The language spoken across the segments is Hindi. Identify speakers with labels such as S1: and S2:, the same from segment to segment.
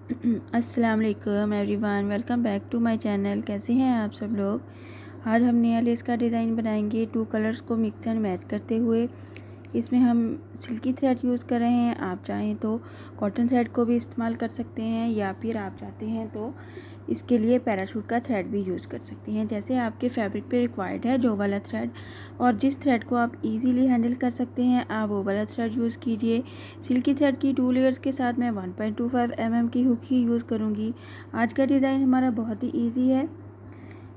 S1: अस्सलाम वालेकुम everyone, welcome back to my channel. कैसे हैं आप सब लोग। आज हम नया लेस का डिज़ाइन बनाएंगे टू कलर्स को मिक्स एंड मैच करते हुए। इसमें हम सिल्की थ्रेड यूज़ कर रहे हैं। आप चाहें तो कॉटन थ्रेड को भी इस्तेमाल कर सकते हैं, या फिर आप चाहते हैं तो इसके लिए पैराशूट का थ्रेड भी यूज़ कर सकते हैं, जैसे आपके फैब्रिक पे रिक्वायर्ड है जो वाला थ्रेड। और जिस थ्रेड को आप इजीली हैंडल कर सकते हैं आप वो वाला थ्रेड यूज़ कीजिए। सिल्की थ्रेड की 2 लेयर्स के साथ मैं 1.25 mm की हुक ही यूज़ करूँगी। आज का डिज़ाइन हमारा बहुत ही ईजी है,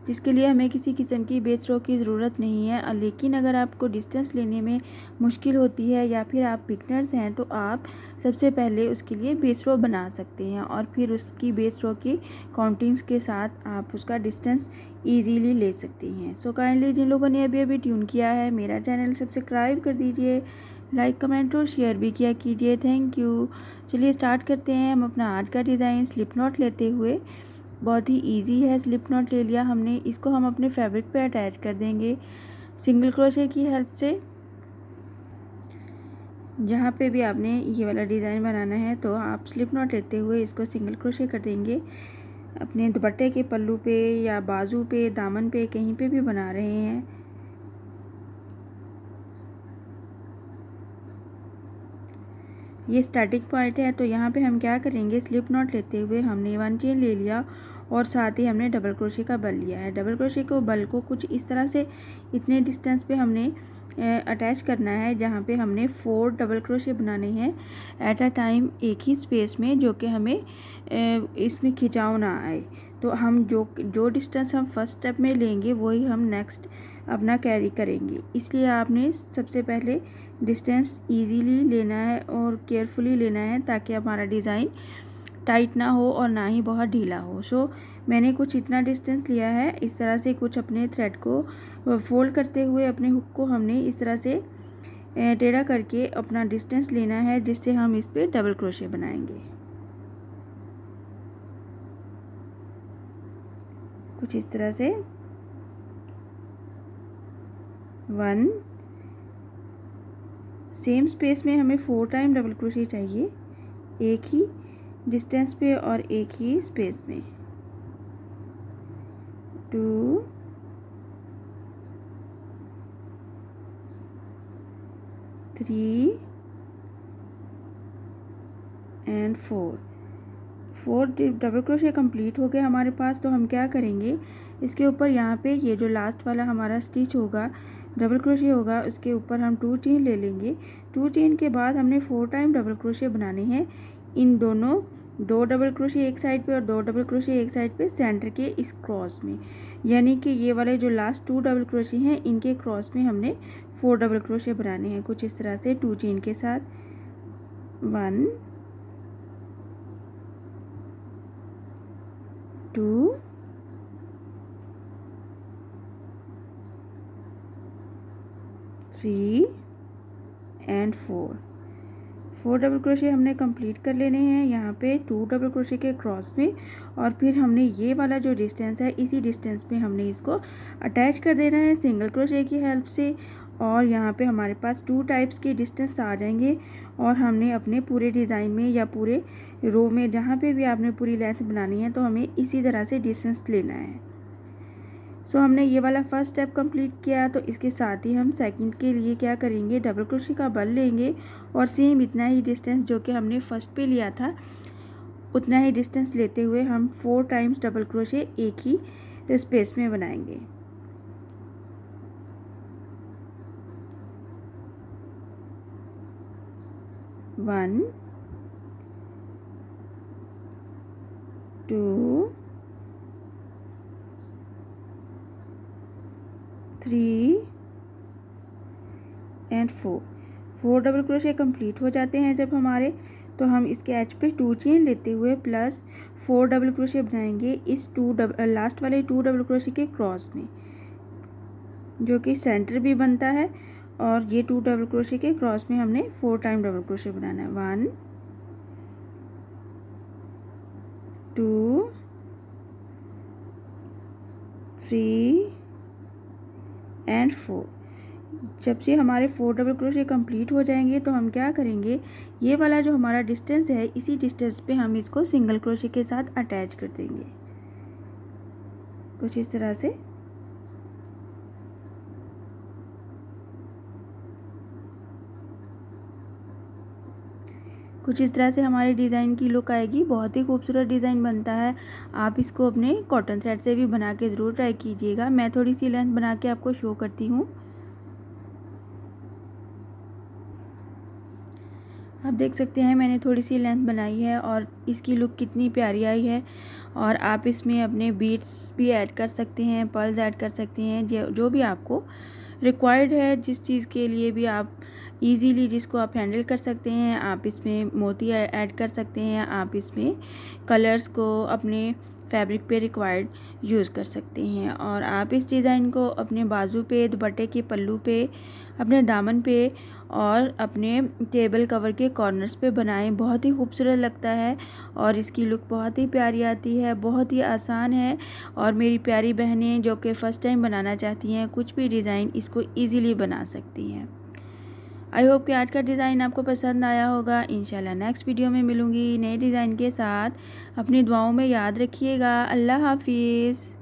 S1: जिसके लिए हमें किसी किस्म की बेस रो की ज़रूरत नहीं है। लेकिन अगर आपको डिस्टेंस लेने में मुश्किल होती है या फिर आप बिगनर्स हैं तो आप सबसे पहले उसके लिए बेस रो बना सकते हैं, और फिर उसकी बेस रो की काउंटिंग्स के साथ आप उसका डिस्टेंस इजीली ले सकते हैं। सो काइंडली जिन लोगों ने अभी ट्यून किया है मेरा चैनल सब्सक्राइब कर दीजिए, लाइक कमेंट और शेयर भी किया कीजिए। Thank you. चलिए स्टार्ट करते हैं हम अपना आज का डिज़ाइन स्लिप नॉट लेते हुए। बहुत ही इजी है। स्लिप नॉट ले लिया हमने, इसको हम अपने फैब्रिक पे अटैच कर देंगे सिंगल क्रोशे की हेल्प से। जहाँ पे भी आपने ये वाला डिज़ाइन बनाना है तो आप स्लिप नॉट लेते हुए इसको सिंगल क्रोशे कर देंगे। अपने दुपट्टे के पल्लू पे या बाजू पे, दामन पे, कहीं पे भी बना रहे हैं। ये स्टार्टिंग पॉइंट है, तो यहाँ पे हम क्या करेंगे, स्लिप नॉट लेते हुए हमने 1 चेन ले लिया और साथ ही हमने डबल क्रोशे का बल लिया है। डबल क्रोशे को बल को कुछ इस तरह से इतने डिस्टेंस पे हमने अटैच करना है जहाँ पे हमने 4 डबल क्रोशे बनाने हैं एट अ टाइम, एक ही स्पेस में, जो कि हमें इसमें खिंचाव ना आए। तो हम जो डिस्टेंस हम फर्स्ट स्टेप में लेंगे वही हम नेक्स्ट अपना कैरी करेंगे। इसलिए आपने सबसे पहले डिस्टेंस इजीली लेना है और केयरफुली लेना है, ताकि हमारा डिज़ाइन टाइट ना हो और ना ही बहुत ढीला हो। सो मैंने कुछ इतना डिस्टेंस लिया है। इस तरह से कुछ अपने थ्रेड को फोल्ड करते हुए अपने हुक को हमने इस तरह से टेढ़ा करके अपना डिस्टेंस लेना है, जिससे हम इस पर डबल क्रोशे बनाएंगे। कुछ इस तरह से 1 सेम स्पेस में हमें 4 टाइम डबल क्रोशे चाहिए, एक ही डिस्टेंस पे और एक ही स्पेस में। 2 3 एंड 4 डबल क्रोशे कंप्लीट हो गए हमारे पास। तो हम क्या करेंगे, इसके ऊपर यहाँ पे ये जो लास्ट वाला हमारा स्टिच होगा, डबल क्रोशे होगा, उसके ऊपर हम 2 चेन ले लेंगे। 2 चेन के बाद हमने 4 टाइम डबल क्रोशे बनाने हैं। इन दोनों 2 डबल क्रोशे एक साइड पे और 2 डबल क्रोशे एक साइड पे सेंटर के इस क्रॉस में, यानी कि ये वाले जो लास्ट 2 डबल क्रोशे हैं इनके क्रॉस में हमने 4 डबल क्रोशे बनाने हैं। कुछ इस तरह से 2 चेन के साथ 1 2 3 एंड 4 डबल क्रोशे हमने कंप्लीट कर लेने हैं यहाँ पे 2 डबल क्रोशे के क्रॉस में। और फिर हमने ये वाला जो डिस्टेंस है इसी डिस्टेंस पे हमने इसको अटैच कर देना है सिंगल क्रोशे की हेल्प से। और यहाँ पे हमारे पास 2 टाइप्स के डिस्टेंस आ जाएंगे, और हमने अपने पूरे डिज़ाइन में या पूरे रो में जहाँ पे भी आपने पूरी लेंथ बनानी है तो हमें इसी तरह से डिस्टेंस लेना है। सो हमने ये वाला फर्स्ट स्टेप कंप्लीट किया, तो इसके साथ ही हम सेकंड के लिए क्या करेंगे, डबल क्रोशे का बल लेंगे और सेम इतना ही डिस्टेंस जो कि हमने फर्स्ट पे लिया था उतना ही डिस्टेंस लेते हुए हम 4 टाइम्स डबल क्रोशे एक ही स्पेस में बनाएंगे। One 2 3 and 4 double crochet complete हो जाते हैं जब हमारे, तो हम इसके एज पे 2 चेन लेते हुए प्लस 4 डबल क्रोशे बनाएंगे इस लास्ट वाले 2 डबल क्रोशे के क्रॉस में, जो कि सेंटर भी बनता है। और ये 2 डबल क्रोशे के क्रॉस में हमने 4 टाइम डबल क्रोशे बनाना है। 1 2 3 एंड 4। जब से हमारे 4 डबल क्रोशे कंप्लीट हो जाएंगे तो हम क्या करेंगे, ये वाला जो हमारा डिस्टेंस है इसी डिस्टेंस पे हम इसको सिंगल क्रोशे के साथ अटैच कर देंगे, कुछ इस तरह से। कुछ इस तरह से हमारे डिज़ाइन की लुक आएगी। बहुत ही खूबसूरत डिज़ाइन बनता है। आप इसको अपने कॉटन थ्रेड से भी बना के ज़रूर ट्राई कीजिएगा। मैं थोड़ी सी लेंथ बना के आपको शो करती हूँ। आप देख सकते हैं मैंने थोड़ी सी लेंथ बनाई है और इसकी लुक कितनी प्यारी आई है। और आप इसमें अपने बीड्स भी ऐड कर सकते हैं, पर्ल्स ऐड कर सकते हैं, जो भी आपको रिक्वायर्ड है, जिस चीज़ के लिए भी आप इजीली जिसको आप हैंडल कर सकते हैं। आप इसमें मोती ऐड कर सकते हैं, आप इसमें कलर्स को अपने फैब्रिक पे रिक्वायर्ड यूज़ कर सकते हैं। और आप इस डिज़ाइन को अपने बाजू पे, दुपट्टे के पल्लू पे, अपने दामन पे और अपने टेबल कवर के कॉर्नर्स पे बनाएं। बहुत ही खूबसूरत लगता है और इसकी लुक बहुत ही प्यारी आती है। बहुत ही आसान है और मेरी प्यारी बहनें जो कि फ़र्स्ट टाइम बनाना चाहती हैं कुछ भी डिज़ाइन, इसको ईज़िली बना सकती हैं। आई होप कि आज का डिज़ाइन आपको पसंद आया होगा। इंशाल्लाह नेक्स्ट वीडियो में मिलूँगी नए डिज़ाइन के साथ। अपनी दुआओं में याद रखिएगा। अल्लाह हाफिज़।